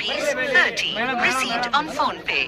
₹30 received on phone pay.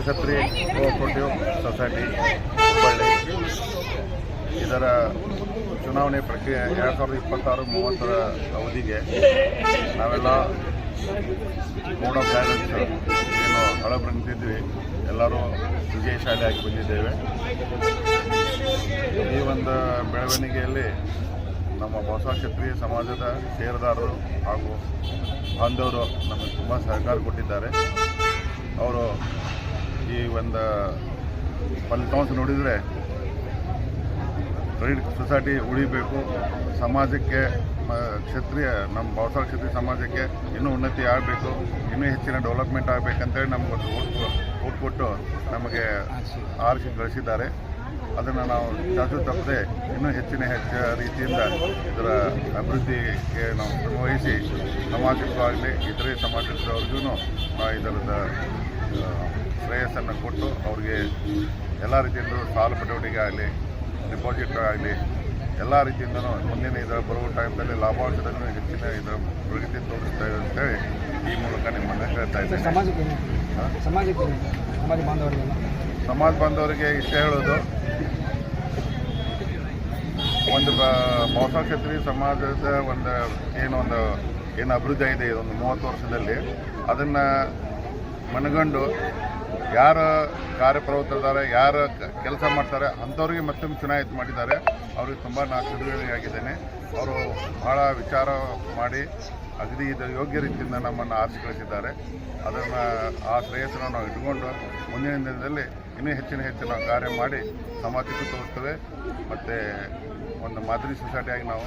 ಛತ್ರಿ cooperative society Hubballi ಇದರ ಚುನಾವಣೆ ಪ್ರಕ್ರಿಯೆ 2026-30 ಅವಧಿಗೆ ನಾವೆಲ್ಲ ಬೋರ್ಡ್ ಆಫ್ ಡೈರೆಕ್ಟರ್ಸ್ ಏನು ಹೊರಬಂದಿದ್ವಿ ಎಲ್ಲರೂ ವಿಜಯಶಾಲಿಯಾಗಿ ಬಂದಿದ್ದೇವೆ. ಈ ಒಂದು ಬೆಳವಣಿಗೆಯಲ್ಲಿ ನಮ್ಮ ಬಸವ ಕ್ಷತ್ರಿಯ ಸಮಾಜದ ಷೇರುದಾರರು ಹಾಗೂ ಬಾಂಧವರು ನಮಗೆ ತುಂಬ ಸಹಕಾರ ಕೊಟ್ಟಿದ್ದಾರೆ. ಅವರು ಈ ಒಂದು ಫಲಿತಾಂಶ ನೋಡಿದರೆ ಕ್ರೆಡಿಟ್ ಸೊಸೈಟಿ ಉಳಿಬೇಕು, ಸಮಾಜಕ್ಕೆ ಕ್ಷತ್ರಿಯ ನಮ್ಮ ಬಸವ ಕ್ಷತ್ರಿಯ ಸಮಾಜಕ್ಕೆ ಇನ್ನೂ ಉನ್ನತಿ ಆಗಬೇಕು, ಇನ್ನೂ ಹೆಚ್ಚಿನ ಡೆವಲಪ್ಮೆಂಟ್ ಆಗಬೇಕಂತೇಳಿ ನಮಗೊಂದು ಓಟ್ ಕೊಟ್ಟು ನಮಗೆ ಆರಿಸಿ ಕಳಿಸಿದ್ದಾರೆ. ಅದನ್ನು ನಾವು ಚಾಚು ತಪ್ಪದೆ ಇನ್ನೂ ಹೆಚ್ಚಿನ ರೀತಿಯಿಂದ ಇದರ ಅಭಿವೃದ್ಧಿಗೆ ನಾವು ಶ್ರಮವಹಿಸಿ ಸಮಾಜಕ್ಕೂ ಆಗಲಿ ಇತರೆ ಸಮಾಜದವ್ರಿಗೂ ನಾವು ಇದರದ ಶ್ರೇಯಸ್ಸನ್ನು ಕೊಟ್ಟು ಅವ್ರಿಗೆ ಎಲ್ಲ ರೀತಿಯಿಂದ ಸಾಲ ಪಟವಟಿಗೆ ಆಗಲಿ ಡಿಪಾಸಿಟ್ ಆಗಲಿ ಎಲ್ಲ ರೀತಿಯಿಂದನೂ ಮುಂದಿನ ಇದರ ಬರುವ ಟೈಮ್ನಲ್ಲಿ ಲಾಭಾಂಶದಲ್ಲಿ ಹೆಚ್ಚಿನ ಇದರ ಪ್ರಗತಿ ತೋರಿಸ್ತಾ ಇದೆ ಅಂತೇಳಿ ಈ ಮೂಲಕ ನಿಮ್ಮನ್ನು ಹೇಳ್ತಾ ಇದ್ದೇನೆ. ಸಮಾಜ ಬಾಂಧವರಿಗೆ ಇಷ್ಟ ಹೇಳೋದು, ಒಂದು ಬಸವ ಕ್ಷತ್ರಿಯ ಸಮಾಜದ ಏನು ಅಭಿವೃದ್ಧಿ ಆಗಿದೆ ಒಂದು 30 ವರ್ಷದಲ್ಲಿ, ಅದನ್ನು ಮನಗಂಡು ಯಾರು ಕಾರ್ಯಪ್ರವೃತ್ತರಿದ್ದಾರೆ, ಯಾರು ಕೆಲಸ ಮಾಡ್ತಾರೆ ಅಂಥವ್ರಿಗೆ ಮತ್ತೊಮ್ಮೆ ಚುನಾಯಿತ ಮಾಡಿದ್ದಾರೆ. ಅವ್ರಿಗೆ ತುಂಬ ಆಗಿದ್ದೇನೆ. ಅವರು ಭಾಳ ವಿಚಾರ ಮಾಡಿ ಅಗದಿ ಇದು ಯೋಗ್ಯ ರೀತಿಯಿಂದ ನಮ್ಮನ್ನು ಆರಿಸಿ ಕಳಿಸಿದ್ದಾರೆ. ಅದನ್ನು ಆ ಶ್ರೇಯಸ್ಸನ್ನು ನಾವು ಇಟ್ಕೊಂಡು ಮುಂದಿನ ದಿನದಲ್ಲಿ ಇನ್ನೂ ಹೆಚ್ಚಿನ ಕಾರ್ಯ ಮಾಡಿ ಸಮಾಜಕ್ಕೂ ತೋರಿಸ್ತೇವೆ ಮತ್ತು ಒಂದು ಮಾದರಿ ಸೊಸೈಟಿಯಾಗಿ ನಾವು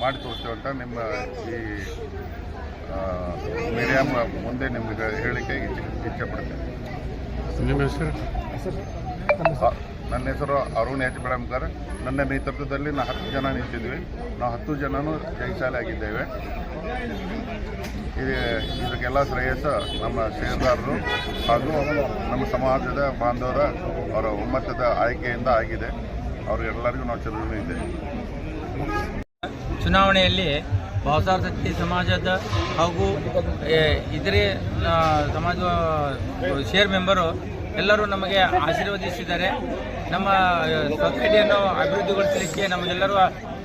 ಮಾಡಿ ತೋರಿಸ್ತೇವೆ ಅಂತ ನಿಮ್ಮ ಈ ಮೀಡಿಯಾ ಮುಂದೆ ನಿಮಗೆ ಹೇಳಲಿಕ್ಕೆ ಇಚ್ಛೆಪಡ್ತೇನೆ. ನಿಮ್ಮ ಹೆಸರು? ನನ್ನ ಹೆಸರು ಅರುಣ್ ಎಚ್ ಬೆಳಂಕರ್. ನನ್ನ ನೇತೃತ್ವದಲ್ಲಿ ನಾವು 10 ಜನ ನಿಂತಿದ್ವಿ. ನಾವು 10 ಜನನೂ ಜಯಶಾಲಿ ಆಗಿದ್ದೇವೆ. ಇದಕ್ಕೆಲ್ಲ ಶ್ರೇಯಸ್ಸು ನಮ್ಮ ಷೇರುದಾರರು ಹಾಗೂ ನಮ್ಮ ಸಮಾಜದ ಬಾಂಧವರ ಅವರ ಒಮ್ಮತದ ಆಯ್ಕೆಯಿಂದ ಆಗಿದೆ. ಅವರೆಲ್ಲರಿಗೂ ನಾವು ಚಿರಋಣಿದ್ದೇವೆ. ಚುನಾವಣೆಯಲ್ಲಿ ಬಸವ ಕ್ಷತ್ರಿಯ ಸಮಾಜದ ಹಾಗೂ ಇತರೆ ಸಮಾಜ ಶೇರ್ ಮೆಂಬರು ಎಲ್ಲರೂ ನಮಗೆ ಆಶೀರ್ವದಿಸಿದ್ದಾರೆ. ನಮ್ಮ ಸೊಸೈಟಿಯನ್ನು ಅಭಿವೃದ್ಧಿಗೊಳಿಸಲಿಕ್ಕೆ ನಮಗೆಲ್ಲರೂ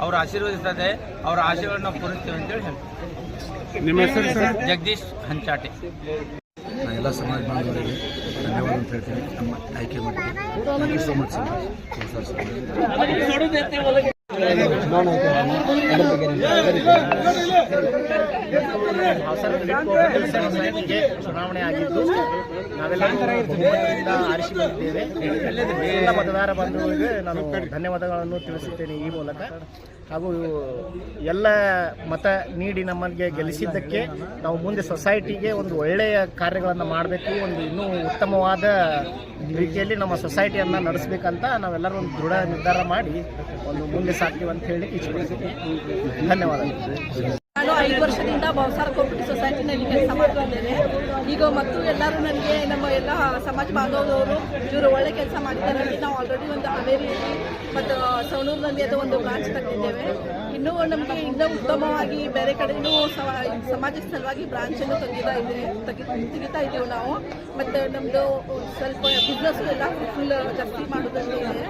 ಅವರು ಆಶೀರ್ವದಿಸ್ತಾರೆ. ಅವರ ಆಶೀರ್ವಾದವನ್ನು ಪೂರೈಸ್ತೇವೆ ಅಂತೇಳಿ ಹೇಳ್ತೀವಿ. ನಿಮ್ಮ ಹೆಸರು ಸರ್? ಜಗದೀಶ್ ಹಂಚಾಟೆ. ಎಲ್ಲ ಸಮಾಜ ಬಾಂಧವರಿಗೆ ಧನ್ಯವಾದ ಅಂತ ಹೇಳ್ತೀನಿ. ನಮ್ಮ ಆಯ್ಕೆ ಮಾಡಿ ಥ್ಯಾಂಕ್ ಯು ಸೋ ಮಚ್ ಚುನಾವಣೆ ಆಗಿದ್ದು ನಾವೆಲ್ಲರೂ ಬಹುಮತದಿಂದ ಆರಿಸಿ ಬಂದಿದ್ದೇವೆ. ಎಲ್ಲ ಮತದಾರ ಬಂಧುಗಳಿಗೆ ನಾನು ಧನ್ಯವಾದಗಳನ್ನು ತಿಳಿಸುತ್ತೇನೆ ಈ ಮೂಲಕ. ಹಾಗೂ ಎಲ್ಲ ಮತ ನೀಡಿ ನಮಗೆ ಗೆಲ್ಲಿಸಿದ್ದಕ್ಕೆ ನಾವು ಮುಂದೆ ಸೊಸೈಟಿಗೆ ಒಂದು ಒಳ್ಳೆಯ ಕಾರ್ಯಗಳನ್ನು ಮಾಡಬೇಕು, ಒಂದು ಇನ್ನೂ ಉತ್ತಮವಾದ ರೀತಿಯಲ್ಲಿ ನಮ್ಮ ಸೊಸೈಟಿಯನ್ನು ನಡೆಸಬೇಕಂತ ನಾವೆಲ್ಲರೂ ಒಂದು ದೃಢ ನಿರ್ಧಾರ ಮಾಡಿ ಒಂದು ಮುಂದೆ ಸಾಕ್ತೀವಿ ಅಂತ ಹೇಳಿ ಇಚ್ಛಿಸ್ತೀನಿ. ಧನ್ಯವಾದಗಳು. ನಾನು 5 ವರ್ಷದಿಂದ ಬಸವ ಕೋಆಪರೇಟಿವ್ ಸೊಸೈಟಿನಲ್ಲಿ ಕೆಲಸ ಮಾಡ್ತಿದ್ದೇನೆ. ಈಗ ಮತ್ತು ಎಲ್ಲರೂ ನನಗೆ ನಮ್ಮ ಎಲ್ಲ ಸಮಾಜ ಬಾಂಧವದವರು ಇವರು ಒಳ್ಳೆ ಕೆಲಸ ಮಾಡಿದ್ದಾರೆ. ನಾವು ಆಲ್ರೆಡಿ ಒಂದು ಹಾವೇರಿಯಲ್ಲಿ ಮತ್ತು ಸವಣೂರಿನಲ್ಲಿ ಅದು ಒಂದು ಬ್ರಾಂಚ್ ತೆಗೆದಿದ್ದೇವೆ. ಇನ್ನೂ ನಮಗೆ ಇನ್ನೂ ಉತ್ತಮವಾಗಿ ಬೇರೆ ಕಡೆನೂ ಸಮಾಜದ ಸಲುವಾಗಿ ಬ್ರಾಂಚನ್ನು ತೆಗಿತಾ ಇದ್ದೀವಿ ನಾವು. ಮತ್ತು ನಮ್ಮದು ಸ್ವಲ್ಪ ಬಿಸ್ನೆಸ್ಸು ಎಲ್ಲ ಫುಲ್ ಜಾಸ್ತಿ ಮಾಡೋದ್ರಲ್ಲಿ ಇದೆ.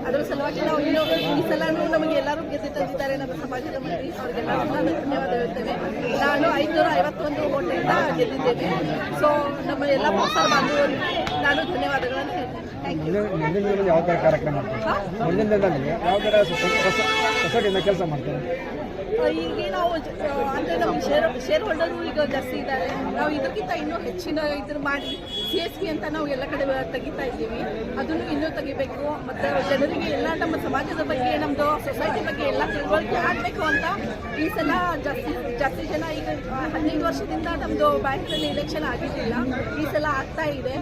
ಅದರ ಸಲುವಾಗಿ ನಾವು ಇನ್ನೂ ಈ ಸಲನೂ ನಮಗೆ ಎಲ್ಲರೂ ಗೆದ್ದು ತಂದಿದ್ದಾರೆ ನಮ್ಮ ಸಮಾಜದ ಮಂದಿ. ಅವ್ರಿಗೆಲ್ಲರೂ ನಾನು ಧನ್ಯವಾದ ಹೇಳ್ತೇನೆ. ನಾನು 551 ಓಟಿಂದ ಗೆದ್ದಿದ್ದೇನೆ. ಸೊ ನಮ್ಮ ಎಲ್ಲ ಬಾಕ್ಸರ್ ಬಾಂಧವರಿಗೆ ನಾನು ಧನ್ಯವಾದಗಳನ್ನು ಹೇಳ್ತೇನೆ. Thank you. ಮುಂದಿನ ಯಾವ ಥರ ಕಾರ್ಯಕ್ರಮ ಮಾಡ್ತಾರೆ? ಮುಂದಿನ ದಿನದಲ್ಲಿ ಯಾವ ಥರ ಸೊಸೈಟಿಯಿಂದ ಕೆಲಸ ಮಾಡ್ತಾರೆ? ಈಗ ನಾವು ಅಂದರೆ ನಮ್ಮ ಶೇರ್ ಹೋಲ್ಡರು ಈಗ ಜಾಸ್ತಿ ಇದ್ದಾರೆ. ನಾವು ಇದಕ್ಕಿಂತ ಇನ್ನೂ ಹೆಚ್ಚಿನ ಇದ್ರ ಮಾಡಿ CSP ಅಂತ ನಾವು ಎಲ್ಲ ಕಡೆ ತೆಗಿತಾ ಇದ್ದೀವಿ. ಅದನ್ನು ಇನ್ನೂ ತೆಗಿಬೇಕು. ಮತ್ತು ಜನರಿಗೆ ಎಲ್ಲ ನಮ್ಮ ಸಮಾಜದ ಬಗ್ಗೆ, ನಮ್ಮದು ಸೊಸೈಟಿ ಬಗ್ಗೆ ಎಲ್ಲ ತಿಳುವಳಿಕೆ ಆಗಬೇಕು ಅಂತ ಈ ಸಲ ಜಾಸ್ತಿ ಜನ ಈಗ 15 ವರ್ಷದಿಂದ ನಮ್ಮದು ಬ್ಯಾಂಕಲ್ಲಿ ಎಲೆಕ್ಷನ್ ಆಗಿರಲಿಲ್ಲ. ಈ ಸಲ ಆಗ್ತಾ ಇದೆ.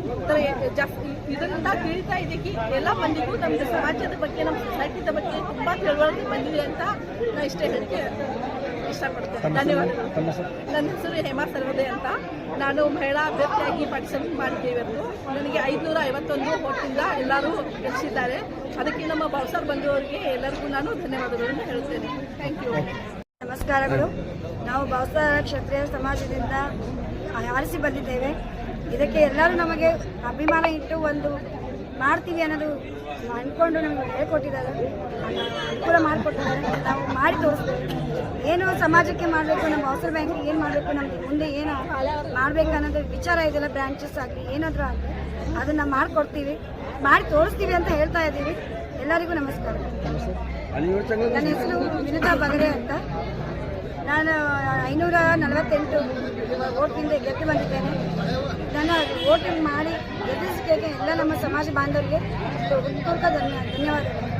ಜಾಸ್ತಿ ಇದರಿಂದ ತಿಳಿತಾ ಇದಕ್ಕೆ ಎಲ್ಲ ಮಂದಿಗೂ ನಮ್ಮದು ಸಮಾಜದ ಬಗ್ಗೆ, ನಮ್ಮ ಸೊಸೈಟಿದ ಬಗ್ಗೆ ತುಂಬ ತಿಳುವಳಿಕೆ ಬಂದಿದೆ ಅಂತ ನಾನು ಇಷ್ಟೇ ಹೇಳಿಕೆ ಇಷ್ಟಪಡ್ತೇನೆ. ಧನ್ಯವಾದಗಳು. ನನ್ನ ಹೆಸರು ಹೇಮಾ ಸರ್ವದೆ ಅಂತ. ನಾನು ಮಹಿಳಾ ಅಭ್ಯರ್ಥಿಯಾಗಿ ಪಾರ್ಟಿಸಿಪೇಟ್ ಮಾಡಿದ್ದೇವೆ ಇವತ್ತು. ನನಗೆ 551 ಓಟಿಂದ ಎಲ್ಲರೂ ಗೆಲ್ಲಿಸಿದ್ದಾರೆ. ಅದಕ್ಕೆ ನಮ್ಮ ಬಾಕ್ಸರ್ ಬಂದವರಿಗೆ ಎಲ್ಲರಿಗೂ ನಾನು ಧನ್ಯವಾದಗಳನ್ನು ಹೇಳುತ್ತೇನೆ. Thank you. ನಮಸ್ಕಾರಗಳು. ನಾವು ಬಾಕ್ಸರ ಕ್ಷತ್ರಿಯ ಸಮಾಜದಿಂದ ಆರಿಸಿ ಬಂದಿದ್ದೇವೆ. ಇದಕ್ಕೆ ಎಲ್ಲರೂ ನಮಗೆ ಅಭಿಮಾನ ಇಟ್ಟು ಒಂದು ಮಾಡ್ತೀವಿ ಅನ್ನೋದು ಅಂದ್ಕೊಂಡು ನಮಗೆ ಹೇಳ್ಕೊಟ್ಟಿದ್ದಾರೆ, ಅನುಕೂಲ ಮಾಡಿಕೊಟ್ಟಿದ್ದಾರೆ. ನಾವು ಮಾಡಿ ತೋರಿಸ್ತೇವೆ. ಏನು ಸಮಾಜಕ್ಕೆ ಮಾಡಬೇಕು, ನಮ್ಮ ಬಾಕ್ಸರ್ ಬ್ಯಾಂಕಿಗೆ ಏನು ಮಾಡಬೇಕು, ನಮಗೆ ಮುಂದೆ ಏನು ಮಾಡಬೇಕು ಅನ್ನೋದು ವಿಚಾರ ಇದೆಲ್ಲ, ಬ್ರಾಂಚಸ್ ಆಗಲಿ ಏನಾದರೂ ಆಗಲಿ ಅದನ್ನು ಮಾಡಿಕೊಡ್ತೀವಿ, ಮಾಡಿ ತೋರಿಸ್ತೀವಿ ಅಂತ ಹೇಳ್ತಾ ಇದ್ದೀವಿ. ಎಲ್ಲರಿಗೂ ನಮಸ್ಕಾರ. ನನ್ನ ಹೆಸರು ವಿನುತಾ ಬಗರೆ ಅಂತ. ನಾನು 548 ಓಟಿಂದ ಗೆದ್ದು ಬಂದಿದ್ದೇನೆ. ನನ್ನ ವೋಟಿಂಗ್ ಮಾಡಿ ಗೆಲ್ಲಿಸಿಕೆಗೆ ಎಲ್ಲ ನಮ್ಮ ಸಮಾಜ ಬಾಂಧವರಿಗೆ ಧನ್ಯವಾದಗಳು.